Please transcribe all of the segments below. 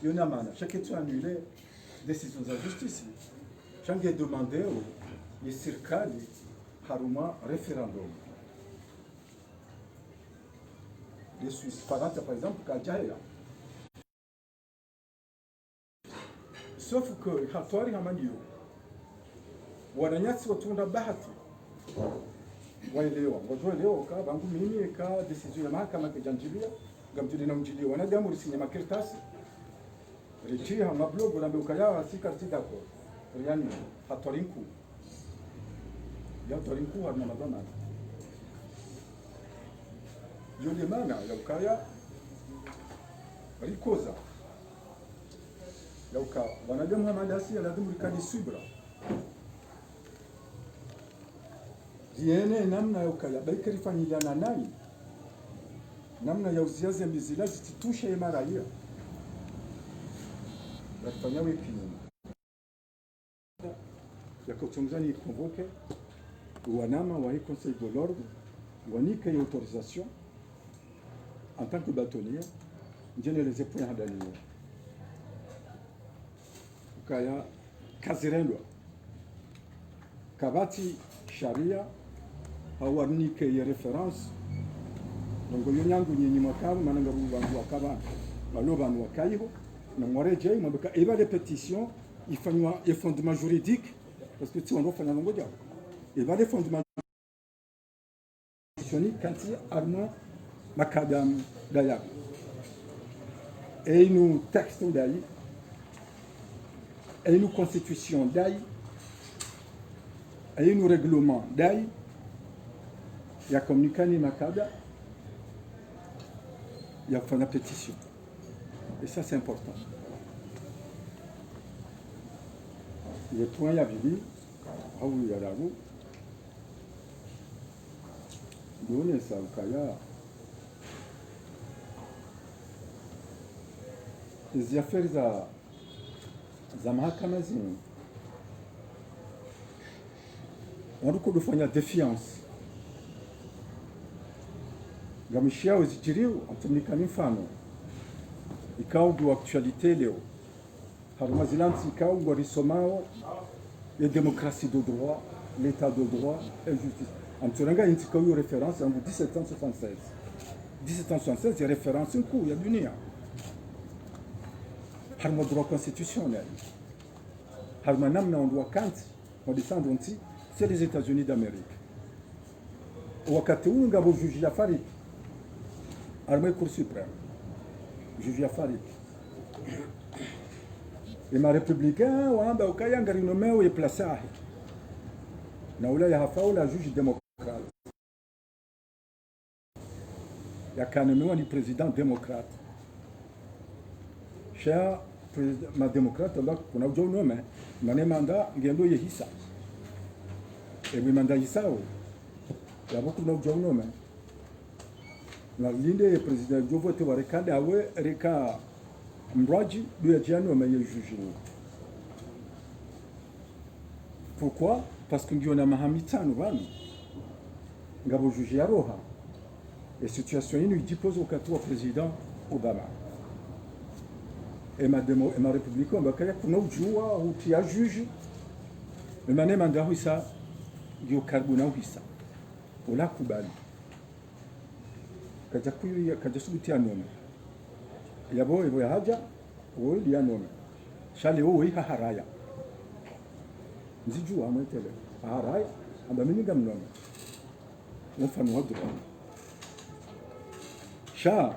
yona maana chaque tu annulé décision za justice change demander ya serikali haruma referendum les Suisses par exemple kajaya sauf que hatwari hamandio wananyasi watunda bahati waelewa ngotoelewa ka bangu mimi ka decision ya mahakama kejanjibia ngamjuli na mjili wanadamu risinya makirtasi richi ha mablogu na ukaya si karti dako yani hatwarinku ya hatwarinku harna madana yule mana ya ukaya rikoza ya uka wanadamu hamadasi lazima rikadi subra ziene namna ya ukaya baikari fanyiliana nai namna ya uziazi mizila zititusha ya maraia bakifanya wiki ya kutumzani convoque wanama wa conseil de l'ordre wanika ya autorisation en tant que bâtonnier njene les points hadani ukaya kazirendwa kabati sharia hawarnike ya reference donc yonyangu nyinyi makabu mananga rubangu akaba balobantu wakayiho na mwareje mwabeka eba les pétitions ifanywa et fondement juridique parce que tu on doit faire un ngoja eba les fondements juridiques quand il arma makadam daya et nous texte dai et nous constitution dai et nous règlement dai ya communicani makada ya kufanya pétition. Et ça, c'est important. Les points, il y a Bibi, ah oui, il y a la roue. Donne ça au Kaya. Les affaires za mahakama zinu. On reconnaît qu'il y a défiance. Gamishia uzijiriu atumikani mfano ikaugu actualité leo haruma zilansi ikaugu risomao ya démocratie de droit l'état de droit et justice amturanga intikayo référence en 1776 ya référence nku ya dunia haruma droit constitutionnel haruma namna on doit quand on descend onti c'est les États-Unis d'Amérique wakati huu ngabo juge ya Farid armée Cour suprême, juge Farid. Et ma républicain, wamba ukaya ngarinomeo ye plaçahi. Na ula ya hafaula juge démocrate. Ya kanemewa ni président démocrate. Cher ma démocrate, kuna ujo nome, mane manda ngendo ye hisa. Et oui manda hisao. Ya boku na ujo nome. Na linde president Joe vote wa rekade awe reka mraji du jano mais juge. Pourquoi? Parce que ngiona mahamitano bami ngabo juge ya roha et situation inu dipose au katu président Obama et ma républicain bakaya kuna ujua utia juge mais mane manda huisa yo karbuna huisa ola kubali kaja kuyu kaja subutia nome yabo ya haja wo ya nome shale wo iha haraya nzijua mwetele haraya amba mimi ngamnome mfano wadro sha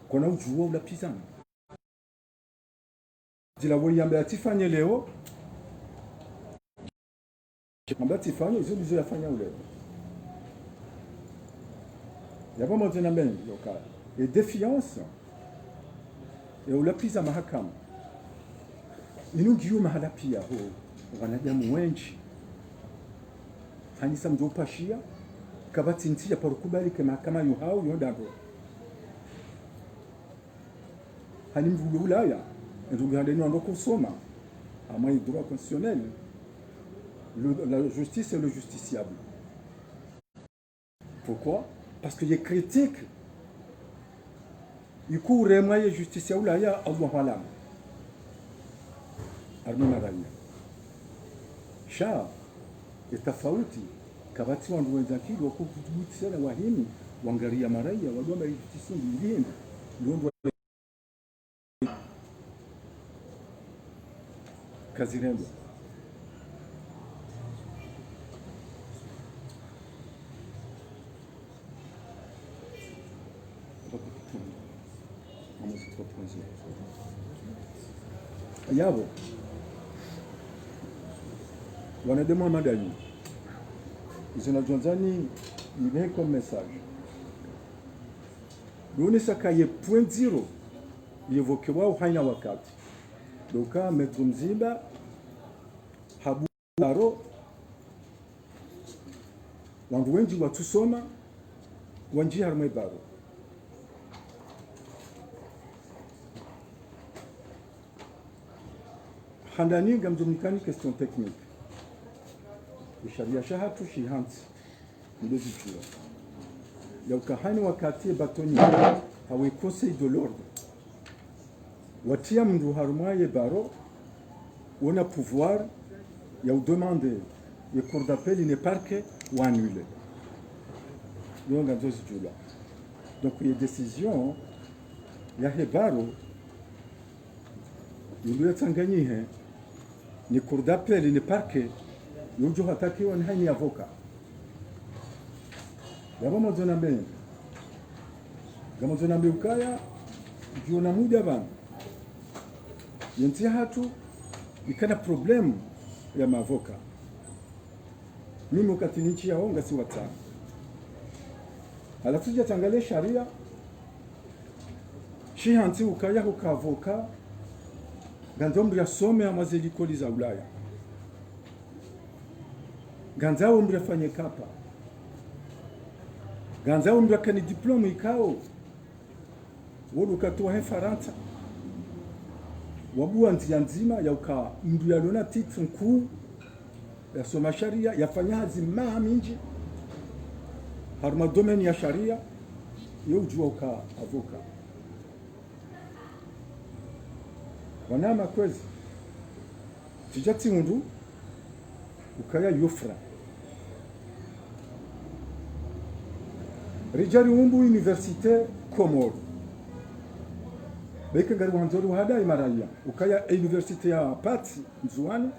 kona ujua ula pizana dila wo yamba atifanye leo amba tifanye izo yafanya ule il y a vraiment un amène local. Et défiance, et on l'a pris à mahakama. Il nous dit mahala pia ho, wanadamu wengi. Hanisa mjopashia, kabatinti ya porukubali ke mahakama yuhau yondabo. Hani mvulu ulaya, ndugu handeni wando kusoma. Ama le droit constitutionnel, la justice et le justiciable. Pourquoi? Parce que les critiques, ils courent moins de justice à Oulaya, Allah Alam. arme maraia sha tofauti kabati wandu wenzakili wakubutisana wahini wangaria maraia wadoma itisindi ndindi ndio kazirendo yabo wanadamu wa madani zinajonzani ile comme message doni sakaye point zero yevokewa haina wakati doka metro mzimba habaro wandu wengi watusoma wanji harmwe baro handani gamjumikani question technique usharia shahatu shihanti ndozi chua ya ukahani wakati batoni hawe conseil de l'ordre watia mndu harumwaye baro on a pouvoir ya demander le cours d'appel une parquet ou annuler donc ndozi chua donc il y a décision ya hebaro yulu yatanganyihe ni cours d'appel une parquet yujo hatakiwa ni hani avoka yabo mozona mbele gamozona mbele ukaya jiona muda bana yentia hatu ikana problem ya mavoka mimi wakati nchi ya onga si watano alafu tujatangalia sharia shihanti ukaya ukavoka gandombi yasome amazeli koli za Ulaya ganzao mrefanye kapa ganzao mrakani diploma ikao wodu katoa Faransa wabua nzia nzima ya uka mdu yalona titre nkuu ya soma sharia yafanya hazima mingi harma domaine ya sharia yo ujua uka avoka wanama kwezi tijati undu ukaya yofra rijari umbu universite Komoro beke ngari wanzoru hada imaraya ukaya universite ya Pati Nzuani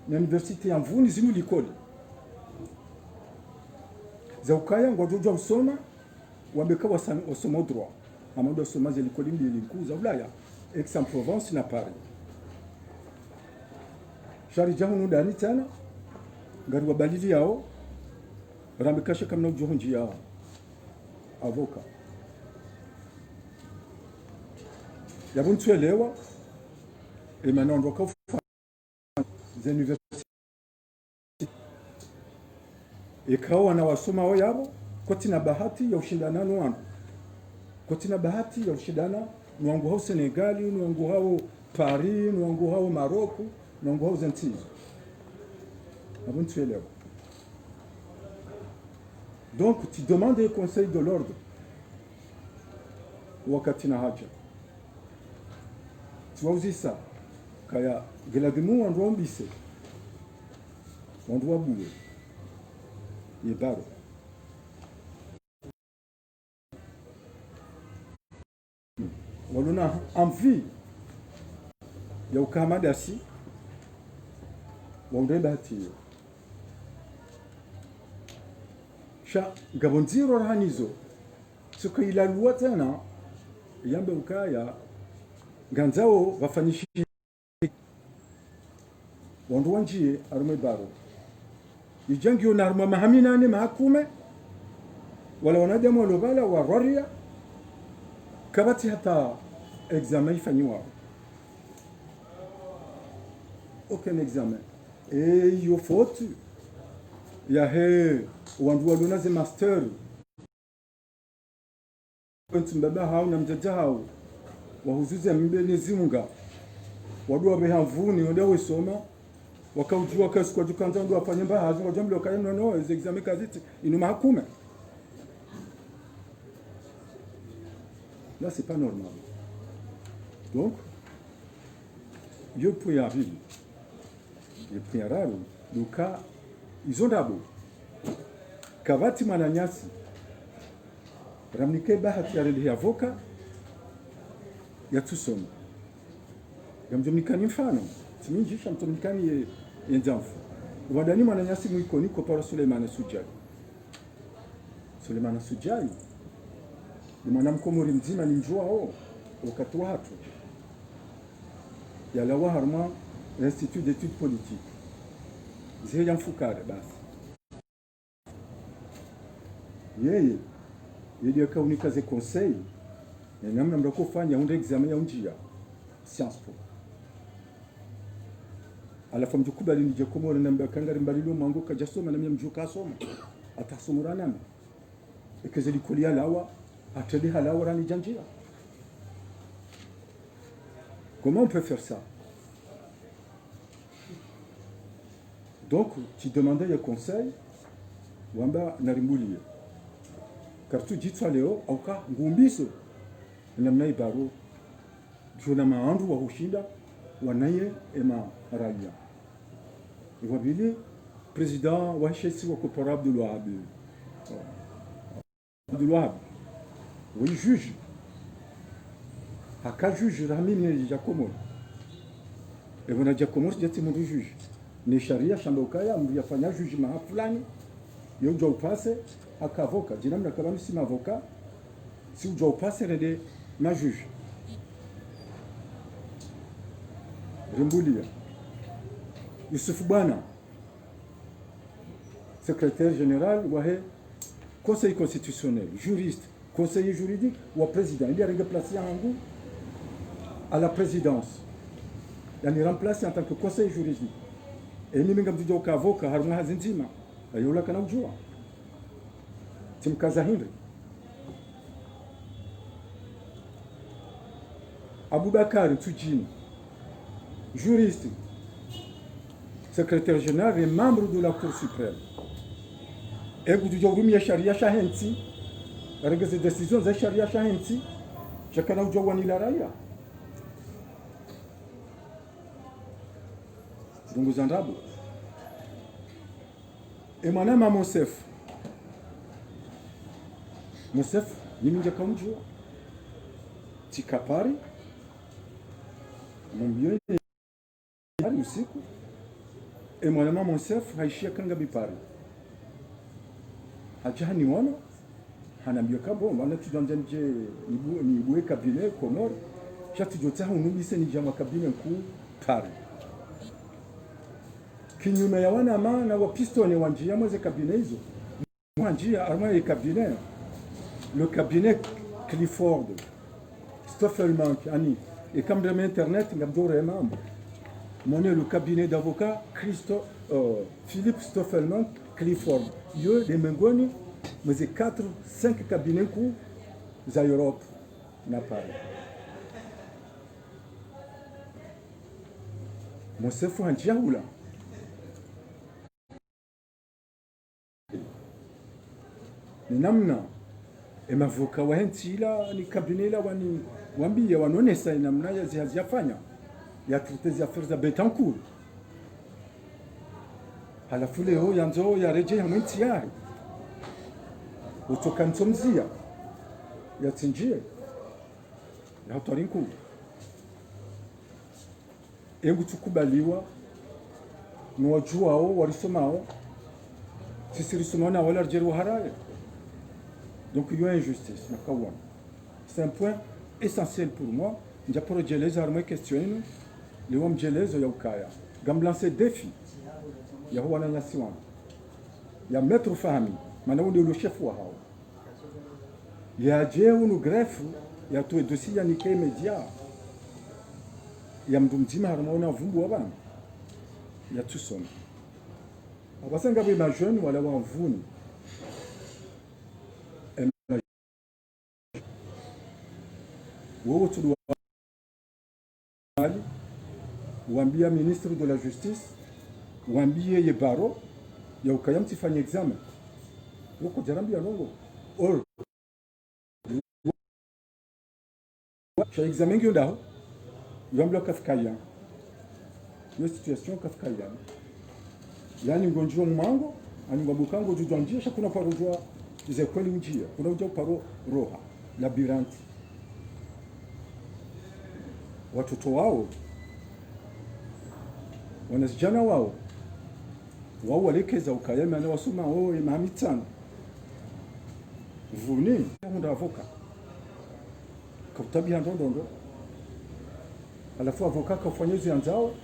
na universite ya Mvuni zinu likoli za ukaya ngwajoja usoma wabeka wasoma droit amando wasoma za likoli mbili likuu za Ulaya Aix-en-Provence na Paris shari jahu nudani tana ngari wabalili yao rambikasha kamna ujohonji yao avoka yabuntuelewa maintenant ndoka za university ikawa na wasoma wao yabo kotina bahati ya ushindana wangu kotina bahati ya ushindana nwangu hao Senegali nwangu hao Paris nwangu hao Morocco nwangu hao Zanzibar yabuntuelewa. Donc, tu demandes le conseil de l'ordre. Wakati na haja. Tu vois ça. Kaya geladimu wandu mbise. Wandu wabuwe. Yebaro. Waluna envie ya ukamadasi. Wandu bahatiyo. Sha gabonziro rahanizo suka ilaluwa tena yambe ukaya ganzao wafanyishi wandu wanjie arume baro yijangio na aruma mahamina ni mahakume wala wanadamu walobala waroria kabati hata examen ifanyiwa aucun examen et yo faute ya he wandu walona ze master mbaba hao na mjaja hao wahuzuze mbele zimunga wadu wabehavuni wadu wesoma wakaujua kasi kwa jukanza ndo afanye mbaha hazo jambo lokaya no examen kaziti inuma hakume là c'est pas normal donc yo puya vivi yo puya raro duka izo ndabo kavati mananyasi ramnike bahati ya avoka ya tusoma gamjomnikani mfano timinjisha mtomnikani yenzamfu wadani mananyasi mwikoni kwa para Suleimana Sujai ni mwanamkomori mzima ni mjuao wakati wa hatu yalawa harma l'Institut d'études politiques zile mfukare basi yeye ili kaunika ze conseil na namna mdako kufanya unde examen ya unjia Sciences Po alafu mjukubali nije komori na mbakangari mbalilo mango kajasoma na mjuka asoma atasomura nami ekezeli kulia lawa ateli halawa rani janjia. Comment on peut faire ça? Donc, tu demandais le conseil, wamba narimbulia. Car tu dis ça leo, auka ngumbiso, namna ibaro, juna maandu wa hushinda, wanaye ema raia. Iwabili, président wa chesi wa kopora Abdul Wahab. Abdul Wahab, oui, juge. Haka juge ramini ya Komoro. E wana ya Komoro jati mundu juge. Ni sharia shamba ukaya mundu yafanya juge maha fulani. Yo ujwa upase haka avoka. Jina mna kabani si avoka. Si ujwa upase rede ma juge. Rimbulia. Yusufu Bana. Secrétaire général wahe conseil constitutionnel, juriste, conseiller juridique ou président. Il est remplacé en goût à la présidence. Il est remplacé en tant que conseiller juridique. Et il est remplacé avocat, haruna hazinzima. Il est kana ujua. Timkaza Henry. Aboubakar Tsoudjine, juriste, secrétaire général et membre de la Cour suprême. Et vous dites sharia shahensi, avec ces décisions de sharia shahensi, chacun a eu joué la raia. Donc vous en avez. Et maintenant ma Monsef, ni minja comme joué. Tikapari, mon bien, aussi. Et maintenant Monsef, haishia kanga bipari. Hajani wana hanambia kabo wana tudanja nje ni bwe cabinet Komoro chati jota unubise ni jama cabinet mkuu pale kinyume ya wana maana wa pistone wanjia mweze cabinet hizo wanjia arma ya cabinet le cabinet Clifford Stoffelmank ani et comme de internet ngabdore mambo mone le cabinet d'avocat Philippe Stoffelmank Clifford. Yo de mengoni mais 4-5 cabinets ku za Europe na Paris. Mosefu hanjiaula. Ni namna emavoka wa hentila ni cabinet la wani wambia wanonesa namna ya zihaziyafanya ya traiter affaires za Betancourt. Halafu leo yanzo ya reje ya mwinti yari utoka ntomzia ya tinjie ya hotorinku engu tukubaliwa ni wajuao warisomao sisi risomao na wala rjeru haraye. Donc il y a injustice na kawan. C'est un point essentiel pour moi. Njaporo jeleza harmo question le wam jelezo ya ukaya gamblanse défi ya huwa na nasiwana ya metro fahami maana ndio le chef wa hao ya jeu no grefu ya to dossier ni ke media ya mndu mzima harmona vumbu wa bana ya tusoma abasanga be ma jeune wala wa mvuni wowo tu wambia ministre de la justice wambie ye baro ya ukayamti fanya examen woko jarambia longo or cha examen gyo daho yambia kafkaya hiyo situation kafika yani ngonjwa mmango ani ngabukango jujwanjia shakuna parojwa ize kweli ujia kuna ujia paro roha labiranti watoto wao wanazijana wao walekeza ukayema na wasoma wao imamitano vuni hunda avoka kautabi ndondo alafu avoka kafanyezi anzao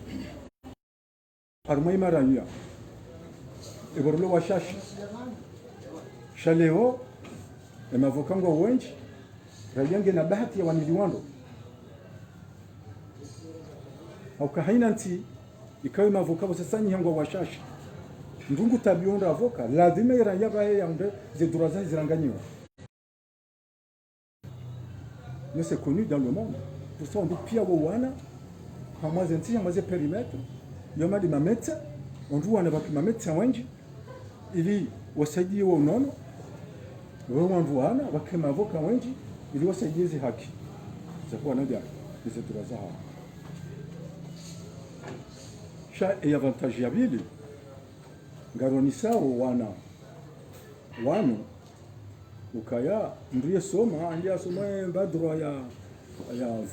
armai maranya eborlo washashi shaleo emavoka ngo wenji rayange na bahati ya waniliwando au kahaina nti ikawe mavoka sasa nyango washashi ndungu tabionda avoka lazima iranya bae yaunde zeduraza ziranganyiwa. Mais c'est connu dans le monde. Pour ça on dit pia wana kama zenti yamaze périmètre yoma di mameta on dit wana baki mameta wenji ili wasaidie wa unono wao wanduana wakema avoka wenji ili wasaidie zi haki za kwa ndia zeduraza hawa sha e avantage yabili ngaronisao wano ukaya ndiye soma andia soma badro ya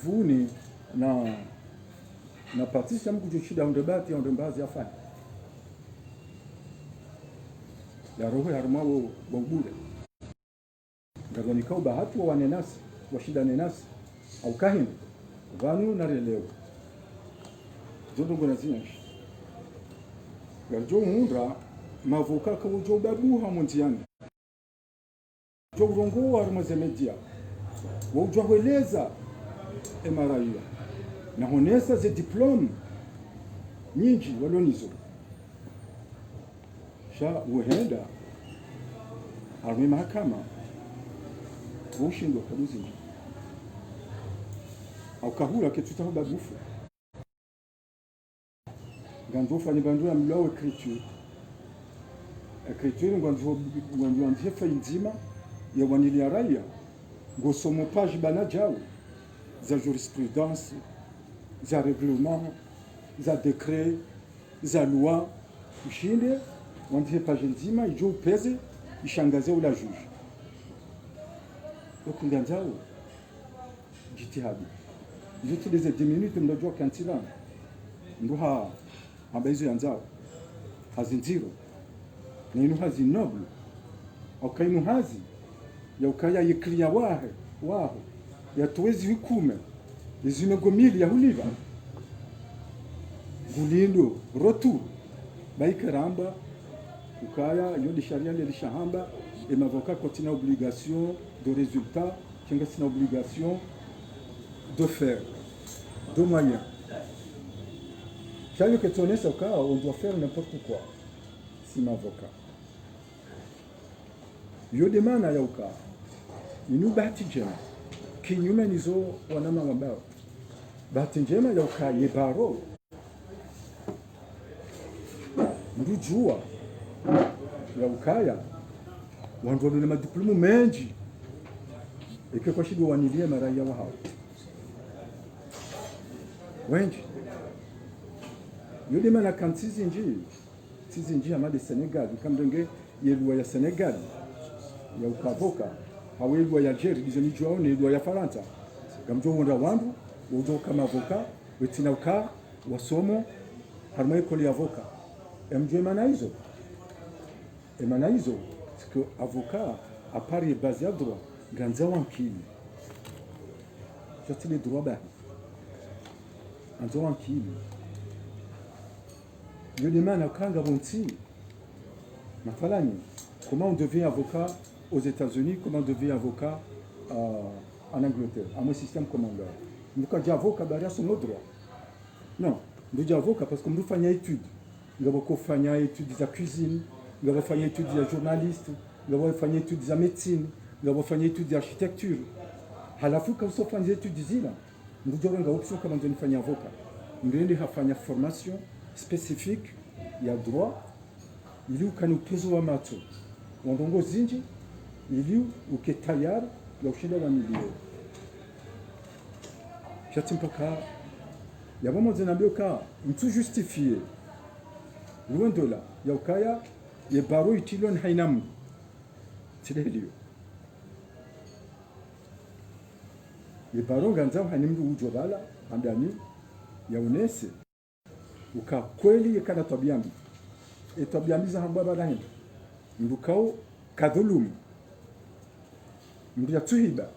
vuni na partisha mkujoshida ondebati ondembazi afanye ya roho ya rumao bobule ngaronikao bahatu wa wanenasi washida nenasi au kahindi vanu na releo zodo ngona zinyashi garjo mundra mavoka ka ujo babuha munziani jo urongo wa mazemedia wojo weleza emaraia na honesa ze diplome nyingi walonizo sha uhenda arme mahakama ushindo kabuzi au kahura ke tutaho babufu gandofa ni bandu ya mlao écriture ngwandu anjefa inzima ya wanili ya raia ngosomo page bana jao za jurisprudence za règlement za décret za loi ushinde wanjefa page nzima ijo peze ishangaze ula juge okundanzao jitihadi jitu des 10 minutes mnajua kantilana nduha ambazo yanzao hazinziro na inu hazi noble au kainu hazi ya ukaya yiklia waho ya tuwezi hukume izime gomili ya huliva gulindo rotu baikaramba ukaya yodi sharia le shahamba et m'avocat continue obligation de résultat kinga sina obligation de faire de moyens. Chaque que tu en es au cas, on doit faire n'importe quoi. Si m'avocat. Yo demande à Yauka. Il nous bâtit jema. Qui nous mène iso wanama ngambao. Bâtit jema Yauka yebaro. Ndujua. Yaukaya. Wandolo na diplomu menji. Eke kwa shido wanilie maraya wa hao. Wenji. Yo demana kan tizinji amade Senegal kamdenge yelwa ya Senegal ya ukavoka hawelwa ya Algeria bizoni jwao ne lwa ya Faransa gamjo wonda wandu wodo kama avoka wetina uka wasomo harma ekole ya avoka emjwe manaizo parce que avocat à part est basé à droit ganza wankili jotile droit ba anzo wankili je demande à Kanga Bonti, comment on devient avocat aux États-Unis, comment on devient avocat en Angleterre, à mon système commandeur. Nous avons avocat derrière son droit. Non, nous avons avocat parce que nous faisons des études. Nous avons fait des études de la cuisine, nous avons fait des études de journaliste, nous avons fait des études de médecine, nous avons fait des études d'architecture. À la fois, quand nous faisons des études d'île, nous avons une option comment on fait avocat. Nous avons fait une formation spécifique ya droit ili ukanupezo wa mato wandongo zinji ili uketayari ya ushida wa milio shati mpaka yabo zinambia ka mtu justifie loin de là ya ukaya ye baro itilon hainam tilelio ye baro ganza hanimdu ujobala andani ya unese uka kweli yakana tabiambi e tabiambi za hamba bada hindo ndukao kadhulumu ndia tuhiba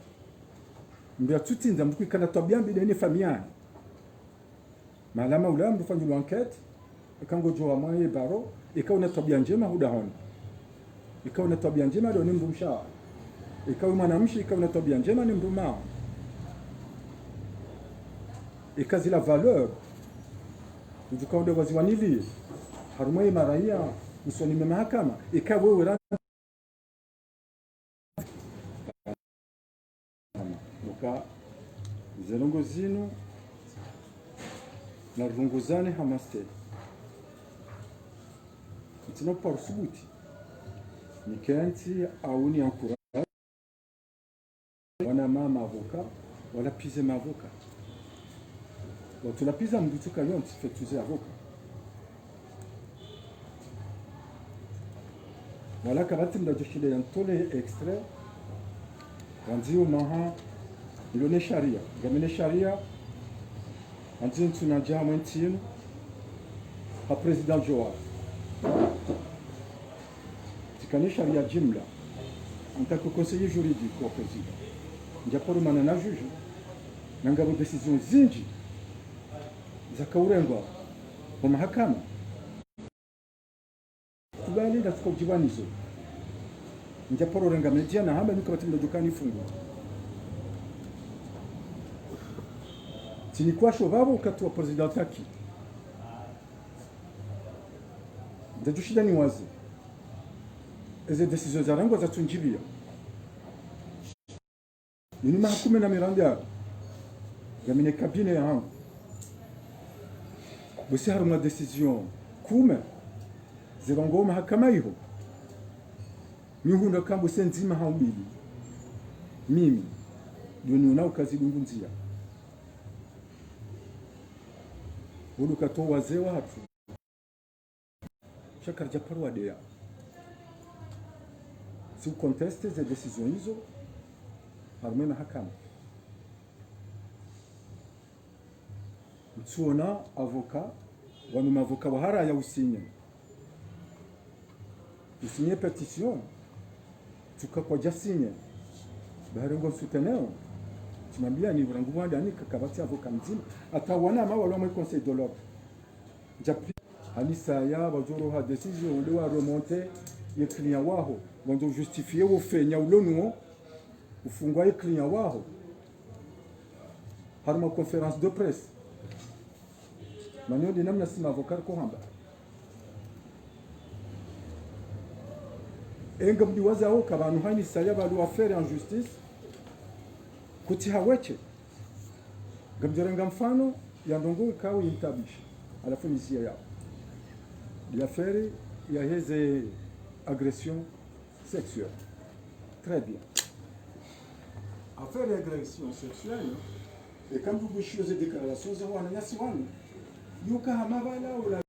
ndia tutinza mtu ikana tabiambi deni famiani malama ula mtu fanyu enquête ikango joa mwaye baro ikawa na tabia njema hudahoni ikawa na tabia njema ndio ni mtu mshawa ikawa mwanamshi ikawa na tabia njema ni mtu mao ikazi la valeur ujukaonde waziwanili harumai maraia usoni mahakama ikawa wewe muka zelongo zino na runguzane hamaste itino par subuti nikanti auni ankura wana mama avoka wala pize mavoka watulapiza mdutuka yonti fetuze avoka wala kabati mdajoshile yantole extrait wanzio maha ilone sharia gamene sharia anzio tunaja mwentino ha president Joao tikane sharia jimla en tant que conseiller juridique au président njaporo manana juge nangabo décision zinji za kaurengwa wa mahakama kubali da tukojibanizo njaporo renga media na hamba nikabati mdokani fungu Tinikuwa shovabo wakati wa president taki ndajushida ni wazi eze decision za rango za tunjibia ni mahakume na miranda ya mine kabine ya hangu basi haruma decision kume zirongo mahakama hiyo mihunda kambo senzima haumbili mimi ndio niona ukazi dungunzia ulu kato wazee watu shakar japaru adea si conteste ze decision hizo harume mahakama mtuona avoka wanu mavoka wahara ya usinye petition tukakwa jasinye baharengo souteneo tumambia ni urangu wanda ni kakabati avoka mzima ata wana ma wala mwe conseil de l'ordre japi halisa ya wajoro ha decision ule wa remonter ye client waho wando justifier wo fenya ulonuo ufungwa ye client waho harma conférence de presse manyo dinamna sima avocat ko hamba enga mdiwaza ho kabanu hani saya balu affaire en justice kuti haweche gamjerenga mfano ya ndongo kawo yintabisha alafu nisia yao l'affaire ya heze agression sexuelle très bien affaire d'agression sexuelle et quand vous bouchez les déclarations za wana nyasi wana yuka hamabala